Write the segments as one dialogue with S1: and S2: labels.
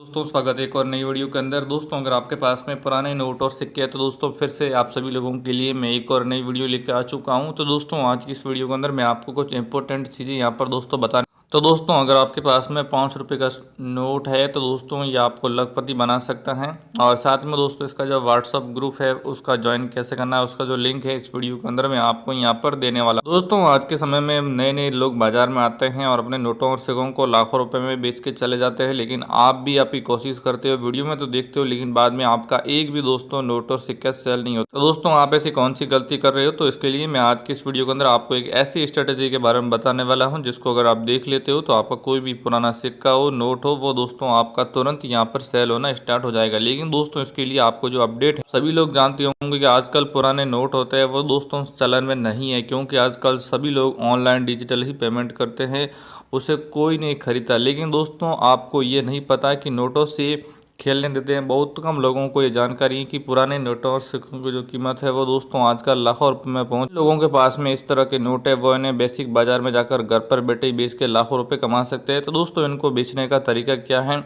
S1: दोस्तों स्वागत है एक और नई वीडियो के अंदर। दोस्तों अगर आपके पास में पुराने नोट और सिक्के हैं तो दोस्तों फिर से आप सभी लोगों के लिए मैं एक और नई वीडियो लेकर आ चुका हूं। तो दोस्तों आज की इस वीडियो के अंदर मैं आपको कुछ इंपॉर्टेंट चीज़ें यहां पर दोस्तों बता। तो दोस्तों अगर आपके पास में 5 रुपये का नोट है तो दोस्तों ये आपको लखपति बना सकता है। और साथ में दोस्तों इसका जो व्हाट्सअप ग्रुप है उसका ज्वाइन कैसे करना है उसका जो लिंक है इस वीडियो के अंदर मैं आपको यहाँ पर देने वाला। दोस्तों आज के समय में नए नए लोग बाजार में आते हैं और अपने नोटों और सिक्कों को लाखों रुपए में बेच के चले जाते हैं, लेकिन आप भी आपकी कोशिश करते हो, वीडियो में तो देखते हो लेकिन बाद में आपका एक भी दोस्तों नोट और सिक्का सेल नहीं होता। तो दोस्तों आप ऐसी कौन सी गलती कर रहे हो, तो इसके लिए मैं आज की इस वीडियो के अंदर आपको एक ऐसी स्ट्रेटेजी के बारे में बताने वाला हूं जिसको अगर आप देख लेते हो तो आपका कोई भी पुराना सिक्का हो नोट हो वो दोस्तों आपका तुरंत यहाँ पर सेल होना स्टार्ट हो जाएगा। लेकिन दोस्तों इसके लिए आपको जो अपडेट है, सभी लोग जानते होंगे कि आजकल पुराने नोट होते हैं वो दोस्तों चलन में नहीं है, क्योंकि आजकल सभी लोग ऑनलाइन डिजिटल ही पेमेंट करते हैं, उसे कोई नहीं खरीदता। लेकिन दोस्तों आपको ये नहीं पता कि नोटों से खेलने देते हैं। बहुत कम लोगों को ये जानकारी है कि पुराने नोटों और सिक्कों की जो कीमत है वो दोस्तों आजकल लाखों रुपए में पहुंच। लोगों के पास में इस तरह के नोट है वो इन्हें बेसिक बाजार में जाकर घर पर बैठे ही बेच के लाखों रुपए कमा सकते हैं। तो दोस्तों इनको बेचने का तरीका क्या है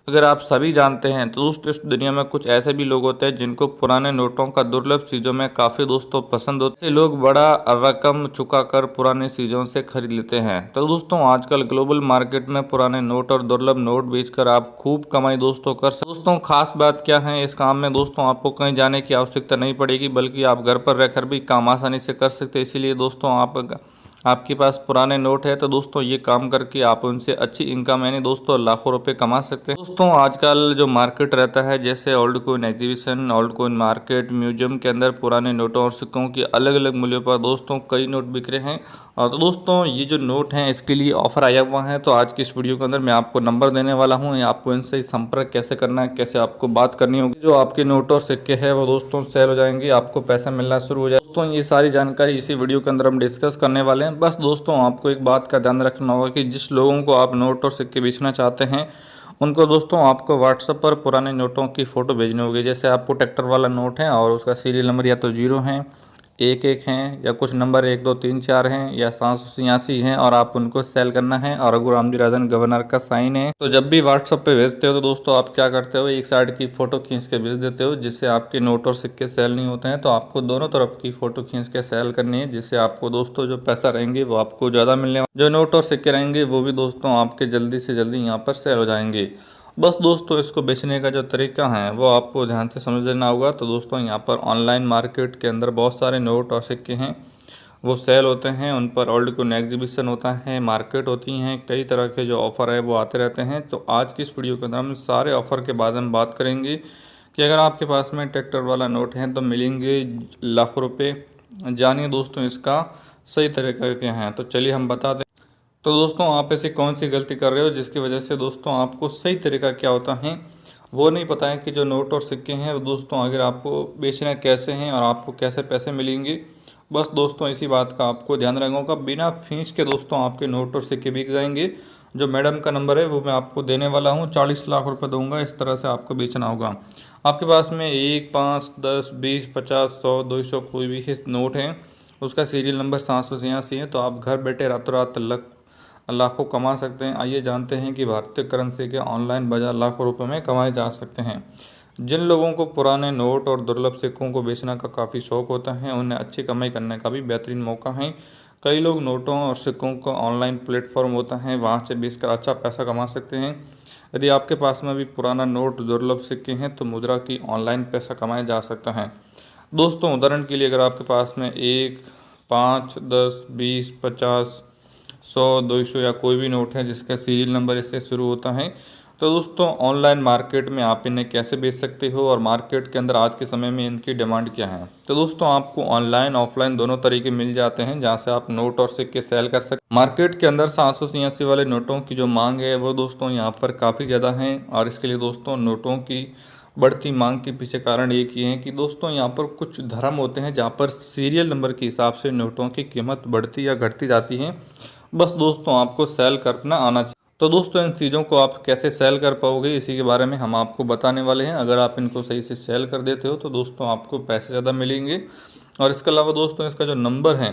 S1: अगर आप सभी जानते हैं तो दोस्तों इस दुनिया में कुछ ऐसे भी लोग होते हैं जिनको पुराने नोटों का दुर्लभ चीज़ों में काफ़ी दोस्तों पसंद होते हैं। लोग बड़ा रकम चुका कर पुरानी चीज़ों से खरीद लेते हैं। तो दोस्तों आजकल ग्लोबल मार्केट में पुराने नोट और दुर्लभ नोट बेचकर आप खूब कमाई दोस्तों कर सकते। दोस्तों खास बात क्या है इस काम में, दोस्तों आपको कहीं जाने की आवश्यकता नहीं पड़ेगी, बल्कि आप घर पर रहकर भी काम आसानी से कर सकते हैं। इसीलिए दोस्तों आपके पास पुराने नोट है तो दोस्तों ये काम करके आप उनसे अच्छी इनकम यानी दोस्तों लाखों रुपए कमा सकते हैं। दोस्तों आजकल जो मार्केट रहता है जैसे old coin exhibition, old coin market, museum के अंदर पुराने नोटों और सिक्कों की अलग अलग मूल्यों पर दोस्तों कई नोट बिक रहे हैं। और तो दोस्तों ये जो नोट हैं इसके लिए ऑफर आया हुआ है, तो आज की इस वीडियो के अंदर मैं आपको नंबर देने वाला हूँ, आपको इनसे संपर्क कैसे करना है, कैसे आपको बात करनी होगी। जो आपके नोट और सिक्के हैं वो दोस्तों सेल हो जाएंगे, आपको पैसा मिलना शुरू हो जाए। दोस्तों ये सारी जानकारी इसी वीडियो के अंदर हम डिस्कस करने वाले हैं। बस दोस्तों आपको एक बात का ध्यान रखना होगा कि जिस लोगों को आप नोट और सिक्के बेचना चाहते हैं उनको दोस्तों आपको व्हाट्सएप पर पुराने नोटों की फ़ोटो भेजनी होगी। जैसे आपको ट्रैक्टर वाला नोट है और उसका सीरियल नंबर या तो 0 है, 1 1 हैं, या कुछ नंबर 1 2 3 4 हैं या 786 हैं और आप उनको सेल करना है और रघु रामजी राजन गवर्नर का साइन है। तो जब भी व्हाट्सएप पे भेजते हो तो दोस्तों आप क्या करते हो, एक साइड की फ़ोटो खींच के भेज देते हो जिससे आपके नोट और सिक्के सेल नहीं होते हैं। तो आपको दोनों तरफ की फ़ोटो खींच के सेल करनी है, जिससे आपको दोस्तों जो पैसा रहेंगे वो आपको ज़्यादा मिलने वाले, जो नोट और सिक्के रहेंगे वो भी दोस्तों आपके जल्दी से जल्दी यहाँ पर सेल हो जाएंगे। बस दोस्तों इसको बेचने का जो तरीका है वो आपको ध्यान से समझ लेना होगा। तो दोस्तों यहाँ पर ऑनलाइन मार्केट के अंदर बहुत सारे नोट और सिक्के हैं वो सेल होते हैं, उन पर ओल्ड कॉइन एग्जीबिशन होता है, मार्केट होती हैं, कई तरह के जो ऑफ़र है वो आते रहते हैं। तो आज की इस वीडियो के अंदर हम सारे ऑफ़र के बाद हम बात करेंगे कि अगर आपके पास में ट्रैक्टर वाला नोट है तो मिलेंगे लाखों रुपये। जानिए दोस्तों इसका सही तरीका क्या है, तो चलिए हम बता दें। तो दोस्तों आप ऐसी कौन सी गलती कर रहे हो जिसकी वजह से दोस्तों आपको सही तरीका क्या होता है वो नहीं पता है कि जो नोट और सिक्के हैं वो दोस्तों अगर आपको बेचना कैसे हैं और आपको कैसे पैसे मिलेंगे। बस दोस्तों इसी बात का आपको ध्यान रखना होगा, बिना खींच के दोस्तों आपके नोट और सिक्के बिक जाएंगे। जो मैडम का नंबर है वो मैं आपको देने वाला हूँ, 40 लाख रुपए दूंगा, इस तरह से आपको बेचना होगा। आपके पास में 1 5 10 20 50 100 200 कोई भी नोट है उसका सीरियल नंबर 786 है, तो आप घर बैठे रातों रात लाखों कमा सकते हैं। आइए जानते हैं कि भारतीय करेंसी के ऑनलाइन बाजार लाखों रुपए में कमाए जा सकते हैं। जिन लोगों को पुराने नोट और दुर्लभ सिक्कों को बेचने का काफ़ी शौक होता है उन्हें अच्छी कमाई करने का भी बेहतरीन मौका है। कई लोग नोटों और सिक्कों का ऑनलाइन प्लेटफॉर्म होता है वहाँ से बेचकर अच्छा पैसा कमा सकते हैं। यदि आपके पास में भी पुराना नोट दुर्लभ सिक्के हैं तो मुद्रा की ऑनलाइन पैसा कमाया जा सकता है। दोस्तों उदाहरण के लिए अगर आपके पास में 1 5 10 20 50 100 200 या कोई भी नोट है जिसका सीरियल नंबर इससे शुरू होता है, तो दोस्तों ऑनलाइन मार्केट में आप इन्हें कैसे बेच सकते हो और मार्केट के अंदर आज के समय में इनकी डिमांड क्या है। तो दोस्तों आपको ऑनलाइन ऑफलाइन दोनों तरीके मिल जाते हैं जहां से आप नोट और सिक्के सेल कर सकते। मार्केट के अंदर 786 वाले नोटों की जो मांग है वो दोस्तों यहाँ पर काफ़ी ज़्यादा है और इसके लिए दोस्तों नोटों की बढ़ती मांग के पीछे कारण एक ही है कि दोस्तों यहाँ पर कुछ धर्म होते हैं जहाँ पर सीरियल नंबर के हिसाब से नोटों की कीमत बढ़ती या घटती जाती है। बस दोस्तों आपको सेल करना आना चाहिए। तो दोस्तों इन चीज़ों को आप कैसे सेल कर पाओगे इसी के बारे में हम आपको बताने वाले हैं। अगर आप इनको सही से सेल कर देते हो तो दोस्तों आपको पैसे ज़्यादा मिलेंगे। और इसके अलावा दोस्तों इसका जो नंबर है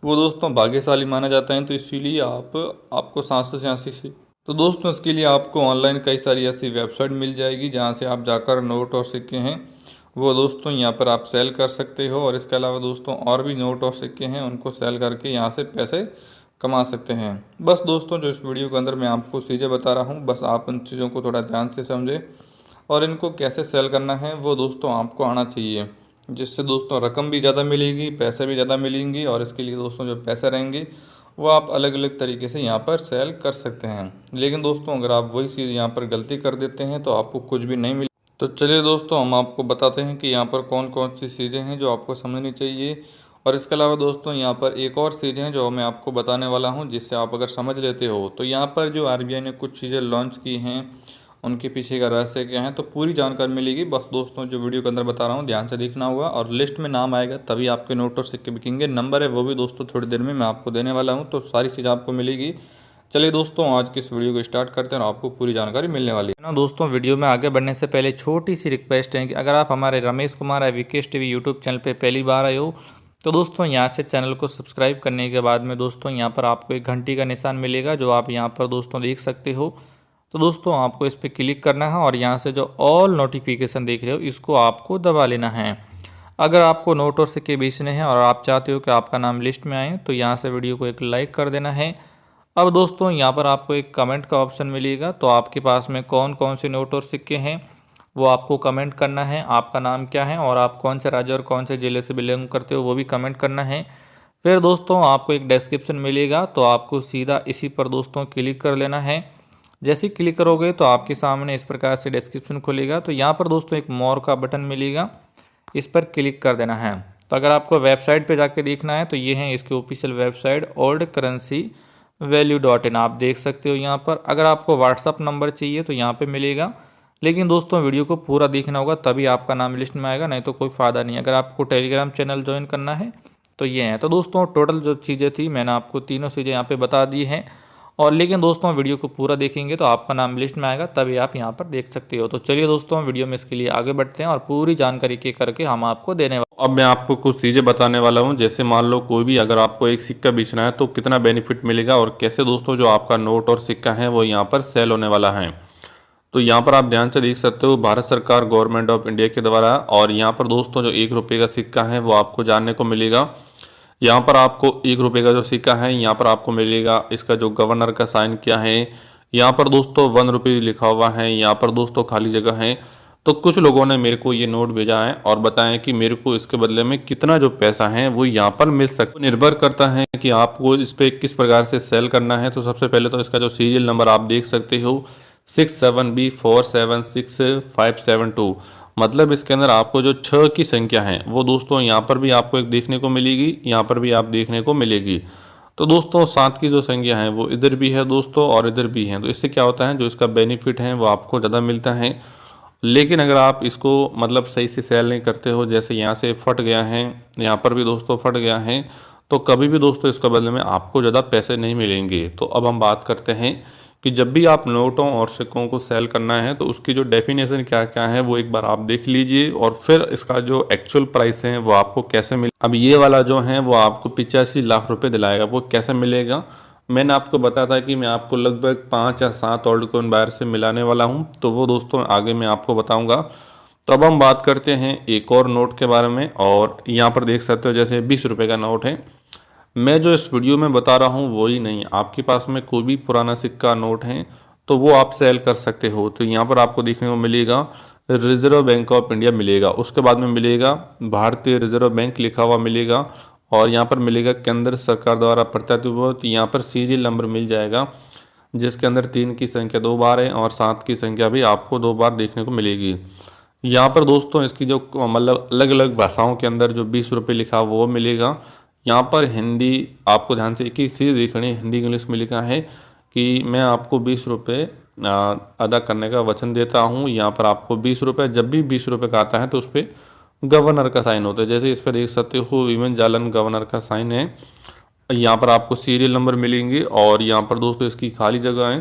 S1: वो दोस्तों भाग्यशाली माना जाता है, तो इसीलिए आपको 786 तो दोस्तों इसके लिए आपको ऑनलाइन कई सारी ऐसी वेबसाइट मिल जाएगी जहां से आप जाकर नोट और सिक्के हैं वो दोस्तों यहाँ पर आप सेल कर सकते हो। और इसके अलावा दोस्तों और भी नोट और सिक्के हैं उनको सेल करके यहाँ से पैसे कमा सकते हैं। बस दोस्तों जो इस वीडियो के अंदर मैं आपको चीज़ें बता रहा हूँ, बस आप उन चीज़ों को थोड़ा ध्यान से समझें और इनको कैसे सेल करना है वो दोस्तों आपको आना चाहिए, जिससे दोस्तों रकम भी ज़्यादा मिलेगी, पैसे भी ज़्यादा मिलेंगी। और इसके लिए दोस्तों जो पैसे रहेंगे वो आप अलग अलग तरीके से यहाँ पर सेल कर सकते हैं। लेकिन दोस्तों अगर आप वही चीज़ यहाँ पर गलती कर देते हैं तो आपको कुछ भी नहीं मिले। तो चलिए दोस्तों हम आपको बताते हैं कि यहाँ पर कौन कौन सी चीज़ें हैं जो आपको समझनी चाहिए। और इसके अलावा दोस्तों यहाँ पर एक और चीज़ है जो मैं आपको बताने वाला हूँ, जिससे आप अगर समझ लेते हो तो यहाँ पर जो आरबीआई ने कुछ चीज़ें लॉन्च की हैं उनके पीछे का रहस्य क्या है तो पूरी जानकारी मिलेगी। बस दोस्तों जो वीडियो के अंदर बता रहा हूँ ध्यान से देखना होगा और लिस्ट में नाम आएगा तभी आपके नोट और सिक्के बिकेंगे। नंबर है वो भी दोस्तों थोड़ी देर में मैं आपको देने वाला हूँ, तो सारी चीज़ आपको मिलेगी। चलिए दोस्तों आज की इस वीडियो को स्टार्ट करते हैं और आपको पूरी जानकारी मिलने वाली है ना। दोस्तों वीडियो में आगे बढ़ने से पहले छोटी सी रिक्वेस्ट है कि अगर आप हमारे Ramesh Kumar Vikesh TV YouTube channel पे पहली बार आए हो तो दोस्तों यहाँ से चैनल को सब्सक्राइब करने के बाद में दोस्तों यहाँ पर आपको एक घंटी का निशान मिलेगा जो आप यहाँ पर दोस्तों देख सकते हो। तो दोस्तों आपको इस पर क्लिक करना है और यहाँ से जो ऑल नोटिफिकेशन देख रहे हो इसको आपको दबा लेना है। अगर आपको नोट और सिक्के बेचने हैं और आप चाहते हो कि आपका नाम लिस्ट में आए तो यहाँ से वीडियो को एक लाइक कर देना है। अब दोस्तों यहाँ पर आपको एक कमेंट का ऑप्शन मिलेगा, तो आपके पास में कौन कौन से नोट और सिक्के हैं वो आपको कमेंट करना है। आपका नाम क्या है और आप कौन से राज्य और कौन से जिले से बिलोंग करते हो वो भी कमेंट करना है। फिर दोस्तों आपको एक डिस्क्रिप्शन मिलेगा, तो आपको सीधा इसी पर दोस्तों क्लिक कर लेना है। जैसे ही क्लिक करोगे तो आपके सामने इस प्रकार से डिस्क्रिप्शन खुलेगा। तो यहाँ पर दोस्तों एक मोर का बटन मिलेगा, इस पर क्लिक कर देना है। तो अगर आपको वेबसाइट पे जाके देखना है तो ये है इसकी ऑफिशियल वेबसाइट oldcurrencyvalue.in, आप देख सकते हो यहाँ पर। अगर आपको व्हाट्सअप नंबर चाहिए तो यहाँ पे मिलेगा, लेकिन दोस्तों वीडियो को पूरा देखना होगा तभी आपका नाम लिस्ट में आएगा, नहीं तो कोई फ़ायदा नहीं। अगर आपको टेलीग्राम चैनल ज्वाइन करना है तो ये है। तो दोस्तों टोटल जो चीज़ें थी मैंने आपको तीनों चीज़ें यहाँ पे बता दी हैं। और लेकिन दोस्तों वीडियो को पूरा देखेंगे तो आपका नाम लिस्ट में आएगा तभी आप यहाँ पर देख सकते हो। तो चलिए दोस्तों वीडियो में इसके लिए आगे बढ़ते हैं और पूरी जानकारी के करके हम आपको देने वाले।
S2: अब मैं आपको कुछ चीज़ें बताने वाला हूं। जैसे मान लो कोई भी अगर आपको एक सिक्का बेचना है तो कितना बेनिफिट मिलेगा और कैसे दोस्तों जो आपका नोट और सिक्का है वो यहाँ पर सेल होने वाला है। तो यहाँ पर आप ध्यान से देख सकते हो भारत सरकार गवर्नमेंट ऑफ इंडिया के द्वारा, और यहाँ पर दोस्तों जो 1 रुपये का सिक्का है वो आपको जानने को मिलेगा। यहाँ पर आपको 1 रुपये का जो सिक्का है यहाँ पर आपको मिलेगा इसका जो गवर्नर का साइन क्या है। यहाँ पर दोस्तों 1 रुपये लिखा हुआ है, यहाँ पर दोस्तों खाली जगह है। तो कुछ लोगों ने मेरे को ये नोट भेजा है और बताया कि मेरे को इसके बदले में कितना जो पैसा है वो यहाँ पर मिल सकता है। निर्भर करता है कि आपको इस पर किस प्रकार से सेल करना है। तो सबसे पहले तो इसका जो सीरियल नंबर आप देख सकते हो 67B476572, मतलब इसके अंदर आपको जो 6 की संख्या है वो दोस्तों यहाँ पर भी आपको एक देखने को मिलेगी, यहाँ पर भी आप देखने को मिलेगी। तो दोस्तों 7 की जो संख्या है वो इधर भी है दोस्तों और इधर भी है। तो इससे क्या होता है जो इसका बेनिफिट है वो आपको ज़्यादा मिलता है। लेकिन अगर आप इसको मतलब सही से सेल नहीं करते हो, जैसे यहाँ से फट गया है, यहाँ पर भी दोस्तों फट गया है, तो कभी भी दोस्तों इसके बदले में आपको ज़्यादा पैसे नहीं मिलेंगे। तो अब हम बात करते हैं कि जब भी आप नोटों और सिक्कों को सेल करना है तो उसकी जो डेफिनेशन क्या क्या है वो एक बार आप देख लीजिए और फिर इसका जो एक्चुअल प्राइस है वो आपको कैसे मिले। अब ये वाला जो है वो आपको 85 लाख रुपए दिलाएगा। वो कैसे मिलेगा, मैंने आपको बताया था कि मैं आपको लगभग 5 या 7 ओल्ड कॉइन बायर से मिलाने वाला हूँ, तो वो दोस्तों आगे मैं आपको बताऊँगा। तो अब हम बात करते हैं एक और नोट के बारे में, और यहाँ पर देख सकते हो जैसे 20 रुपये का नोट है। मैं जो इस वीडियो में बता रहा हूँ वही नहीं, आपके पास में कोई भी पुराना सिक्का नोट है तो वो आप सेल कर सकते हो। तो यहाँ पर आपको देखने को मिलेगा रिजर्व बैंक ऑफ इंडिया मिलेगा, उसके बाद में मिलेगा भारतीय रिजर्व बैंक लिखा हुआ मिलेगा, और यहाँ पर मिलेगा केंद्र सरकार द्वारा प्रत्याशित हुआ। तो यहाँ पर सीरियल नंबर मिल जाएगा जिसके अंदर 3 की संख्या 2 बार है और 7 की संख्या भी आपको 2 बार देखने को मिलेगी। यहाँ पर दोस्तों इसकी जो मतलब अलग अलग भाषाओं के अंदर जो 20 रुपये लिखा हुआ वो मिलेगा। यहाँ पर हिंदी आपको ध्यान से एक ही चीज़ देखनी है, हिंदी इंग्लिश में लिखा है कि मैं आपको 20 रुपये अदा करने का वचन देता हूँ। यहाँ पर आपको 20 रुपये, जब भी 20 रुपये का आता है तो उस पर गवर्नर का साइन होता है। जैसे इस पर देख सकते हो विमन जालन गवर्नर का साइन है। यहाँ पर आपको सीरियल नंबर मिलेंगे और यहाँ पर दोस्तों इसकी खाली जगह है।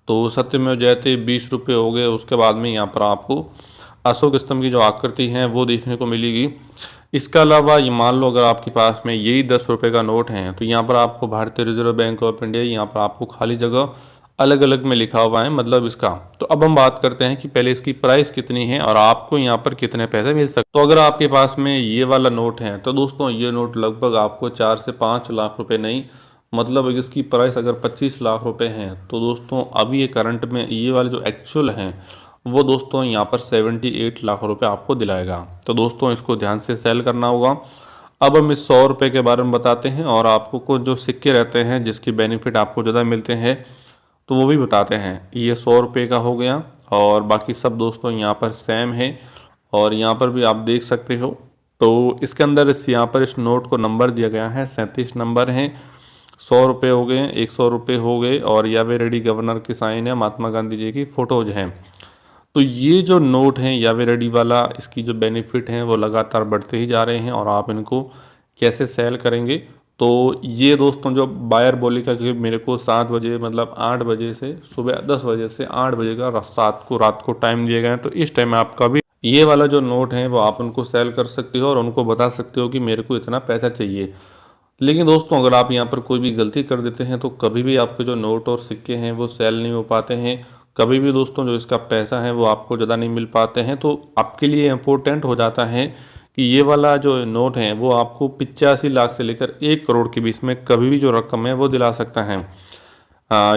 S2: तो सत्यमेव जयते 20 रुपये हो गए। उसके बाद में यहाँ पर आपको अशोक स्तंभ की जो आकृति है वो देखने को मिलेगी। इसके अलावा ये मान लो अगर आपके पास में यही 10 रुपये का नोट है तो यहाँ पर आपको भारतीय रिजर्व बैंक ऑफ इंडिया, यहाँ पर आपको खाली जगह अलग अलग में लिखा हुआ है मतलब इसका। तो अब हम बात करते हैं कि पहले इसकी प्राइस कितनी है और आपको यहाँ पर कितने पैसे मिल सकते। तो अगर आपके पास में ये वाला नोट है तो दोस्तों ये नोट लगभग आपको 4 से 5 लाख रुपए नहीं, मतलब इसकी प्राइस अगर 25 लाख रुपए है तो दोस्तों अभी ये करंट में ये वाले जो एक्चुअल हैं वो दोस्तों यहाँ पर 78 लाख रुपए आपको दिलाएगा। तो दोस्तों इसको ध्यान से सेल करना होगा। अब हम इस 100 रुपये के बारे में बताते हैं और आपको को जो सिक्के रहते हैं जिसकी बेनिफिट आपको ज़्यादा मिलते हैं तो वो भी बताते हैं। ये 100 रुपये का हो गया और बाकी सब दोस्तों यहाँ पर सेम है और यहाँ पर भी आप देख सकते हो। तो इसके अंदर यहाँ पर इस नोट को नंबर दिया गया है, 37 नंबर हैं। 100 रुपये हो गए, 100 रुपये हो गए और यावे रेड्डी गवर्नर की साइन है, महात्मा गांधी जी की फ़ोटोज़ हैं। तो ये जो नोट हैं यावे रेड्डी वाला, इसकी जो बेनिफिट हैं वो लगातार बढ़ते ही जा रहे हैं। और आप इनको कैसे सेल करेंगे, तो ये दोस्तों जो बायर बोलेगा कि मेरे को 7 बजे मतलब 8 बजे से सुबह 10 बजे से 8 बजे का रात को टाइम दिए गए हैं, तो इस टाइम में आपका भी ये वाला जो नोट है वो आप उनको सेल कर सकते हो और उनको बता सकते हो कि मेरे को इतना पैसा चाहिए। लेकिन दोस्तों अगर आप यहाँ पर कोई भी गलती कर देते हैं तो कभी भी आपके जो नोट और सिक्के हैं वो सेल नहीं हो पाते हैं। कभी भी दोस्तों जो इसका पैसा है वो आपको ज़्यादा नहीं मिल पाते हैं। तो आपके लिए इम्पोर्टेंट हो जाता है कि ये वाला जो नोट है वो आपको 85 लाख से लेकर 1 करोड़ के बीच में कभी भी जो रकम है वो दिला सकता है।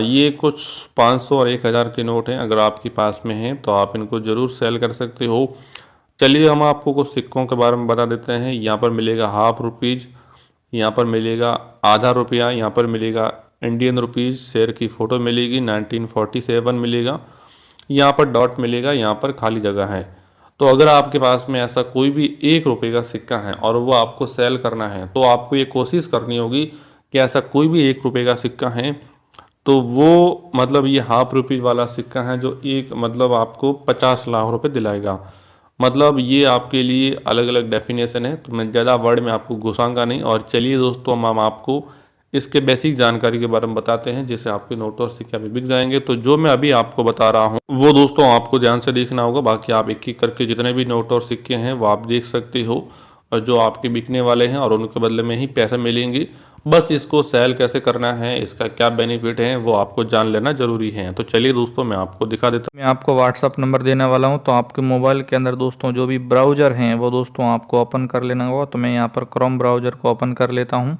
S2: ये कुछ 500 और 1000 के नोट हैं, अगर आपके पास में हैं तो आप इनको ज़रूर सेल कर सकते हो। चलिए हम आपको कुछ सिक्कों के बारे में बता देते हैं। यहाँ पर मिलेगा हाफ रुपीज़, यहाँ पर मिलेगा आधा रुपया, यहाँ पर मिलेगा इंडियन रुपीज़, शेयर की फ़ोटो मिलेगी, 1947 मिलेगा, यहाँ पर डॉट मिलेगा, यहाँ पर खाली जगह है। तो अगर आपके पास में ऐसा कोई भी 1 रुपये का सिक्का है और वो आपको सेल करना है तो आपको ये कोशिश करनी होगी कि ऐसा कोई भी 1 रुपये का सिक्का है तो वो मतलब ये हाफ रुपीज़ वाला सिक्का है जो एक मतलब आपको 50 लाख रुपए दिलाएगा। मतलब ये आपके लिए अलग अलग डेफिनेशन है, तो मैं ज़्यादा वर्ड में आपको घुसाऊंगा नहीं। और चलिए दोस्तों हम आपको इसके बेसिक जानकारी के बारे में बताते हैं जिससे आपके नोट और सिक्के भी बिक जाएंगे। तो जो मैं अभी आपको बता रहा हूँ वो दोस्तों आपको ध्यान से देखना होगा, बाकी आप एक एक करके जितने भी नोट और सिक्के हैं वो आप देख सकते हो और जो आपके बिकने वाले हैं और उनके बदले में ही पैसे मिलेंगे। बस इसको सेल कैसे करना है, इसका क्या बेनिफिट है वो आपको जान लेना जरूरी है। तो चलिए दोस्तों मैं आपको दिखा देता हूँ।
S1: मैं आपको व्हाट्सअप नंबर देने वाला हूं, तो आपके मोबाइल के अंदर दोस्तों जो भी ब्राउज़र हैं वो दोस्तों आपको ओपन कर लेना होगा। तो मैं यहाँ पर क्रोम ब्राउज़र को ओपन कर लेता हूँ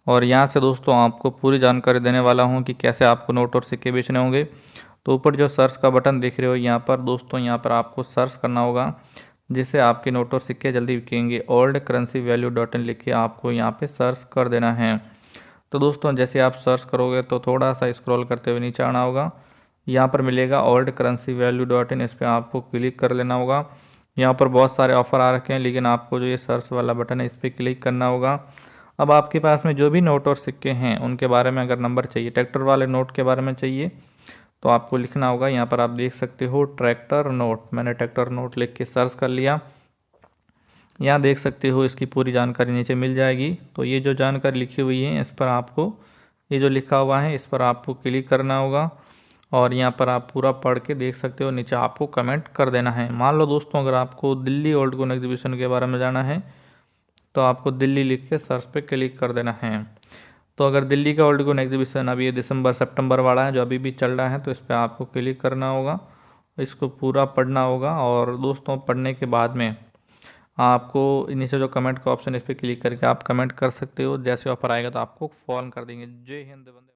S1: और यहाँ से दोस्तों आपको पूरी जानकारी देने वाला हूँ कि कैसे आपको नोट और सिक्के बेचने होंगे। तो ऊपर जो सर्च का बटन देख रहे हो यहाँ पर दोस्तों, यहाँ पर आपको सर्च करना होगा जिससे आपके नोट और सिक्के जल्दी बिकेंगे। Old currency value dot in लिख के आपको यहाँ पे सर्च कर देना है। तो दोस्तों जैसे आप सर्च करोगे तो थोड़ा सा स्क्रॉल करते हुए नीचे आना होगा, यहाँ पर मिलेगा ओल्ड करेंसी वैल्यू डॉट इन, इस पर आपको क्लिक कर लेना होगा। यहाँ पर बहुत सारे ऑफर आ रखे हैं लेकिन आपको जो ये सर्च वाला बटन है इस पर क्लिक करना होगा। अब आपके पास में जो भी नोट और सिक्के हैं उनके बारे में अगर नंबर चाहिए, ट्रैक्टर वाले नोट के बारे में चाहिए तो आपको लिखना होगा। यहाँ पर आप देख सकते हो ट्रैक्टर नोट, मैंने ट्रैक्टर नोट लिख के सर्च कर लिया। यहाँ देख सकते हो इसकी पूरी जानकारी नीचे मिल जाएगी। तो ये जो जानकारी लिखी हुई है इस पर आपको, ये जो लिखा हुआ है इस पर आपको क्लिक करना होगा और यहाँ पर आप पूरा पढ़ के देख सकते हो। नीचे आपको कमेंट कर देना है। मान लो दोस्तों अगर आपको दिल्ली ओल्ड कोइन एग्जीबिशन के बारे में जाना है तो आपको दिल्ली लिख के सर्च पे क्लिक कर देना है। तो अगर दिल्ली का ओल्ड कोइन एग्जीबिशन अभी ये दिसंबर सितंबर वाला है जो अभी भी चल रहा है, तो इस पर आपको क्लिक करना होगा, इसको पूरा पढ़ना होगा। और दोस्तों पढ़ने के बाद में आपको नीचे जो कमेंट का ऑप्शन है इस पर क्लिक करके आप कमेंट कर सकते हो। जैसे ऑफर आएगा तो आपको फ़ोन कर देंगे। जय हिंद, वंदे।